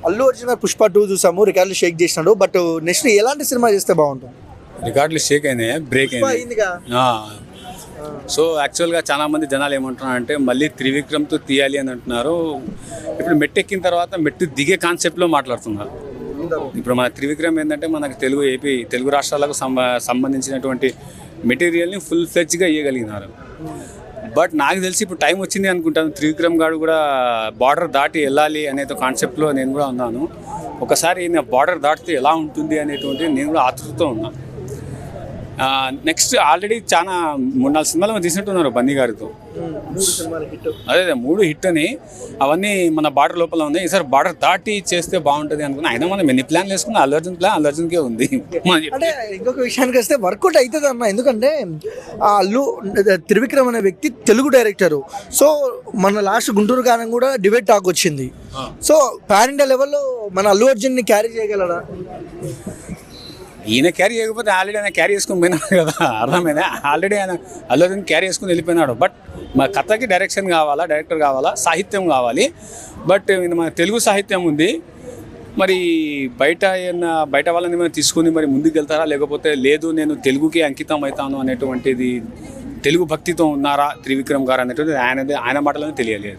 అల్లు అర్జున్ గారు పుష్ప 2 చూసాము, రికార్డులు షేక్ చేసినాడు. బట్ నెక్స్ట్ ఎలాంటి సినిమా చేస్తే బాగుంటుంది? రికార్డులు షేక్ అయినాయి, బ్రేక్ పుష్ప అయింది. అయిందిగా. సో యాక్చువల్గా చాలా మంది జనాలు ఏమంటున్నారు అంటే మళ్ళీ త్రివిక్రమ్తో తీయాలి అని అంటున్నారు. ఇప్పుడు మెట్టు ఎక్కిన తర్వాత మెట్టు దిగే కాన్సెప్ట్లో మాట్లాడుతున్నారు. ఇప్పుడు మన త్రివిక్రమ్ ఏంటంటే మనకు తెలుగు రాష్ట్రాలకు సంబంధించినటువంటి మెటీరియల్ని ఫుల్ ఫ్లెడ్జ్గా ఇవ్వగలిగినారు. బట్ నాకు తెలిసి ఇప్పుడు టైం వచ్చింది అనుకుంటాను. త్రివిక్రమ్ గారు కూడా బార్డర్ దాటి వెళ్ళాలి అనే కాన్సెప్ట్లో నేను కూడా ఉన్నాను. ఒకసారి బార్డర్ దాటితే ఎలా ఉంటుంది అనేటువంటి నేను కూడా ఆతృతతో ఉన్నాను. నెక్స్ట్ ఆల్రెడీ చాలా 3-4 సినిమాలు తీసినట్టున్నారు బన్నీ గారితో. అదే 3 హిట్ అని, అవన్నీ మన బార్డర్ లోపల ఉన్నాయి. ఈసారి బార్డర్ దాటి చేస్తే బాగుంటుంది అనుకున్నా. అయినా మనం ఎన్ని ప్లాన్లు వేసుకున్నా అల్లు అర్జున్కే ఉంది. అంటే ఇంకొక విషయానికి వస్తే వర్కౌట్ అవుతుంది అన్న. ఎందుకంటే త్రివిక్రమ్ అనే వ్యక్తి తెలుగు డైరెక్టరు. సో మన లాస్ట్ గుంటూరు గానం కూడా డిబేట్ టాక్ వచ్చింది. సో పాన్ ఇండియా లెవెల్లో మన అల్లు అర్జున్ని క్యారీ చేయగలరా? ఈయన క్యారీ చేయకపోతే ఆల్రెడీ ఆయన క్యారీ చేసుకుని పోయినాడు కదా, అర్థమైందా? ఆల్రెడీ ఆయన అల్లు అర్జున్ క్యారీ చేసుకుని వెళ్ళిపోయినాడు. బట్ మా కథకి డైరెక్షన్ కావాలా, డైరెక్టర్ కావాలా, సాహిత్యం కావాలి. బట్ మన తెలుగు సాహిత్యం ఉంది. మరి బయట వాళ్ళని మనం తీసుకుని మరి ముందుకు వెళ్తారా, లేకపోతే లేదు నేను తెలుగుకి అంకితం అవుతాను అనేటువంటిది తెలుగు భక్తితో ఉన్నారా త్రివిక్రమ్ గారు అనేటువంటిది ఆయన మాటలోనే తెలియలేదు.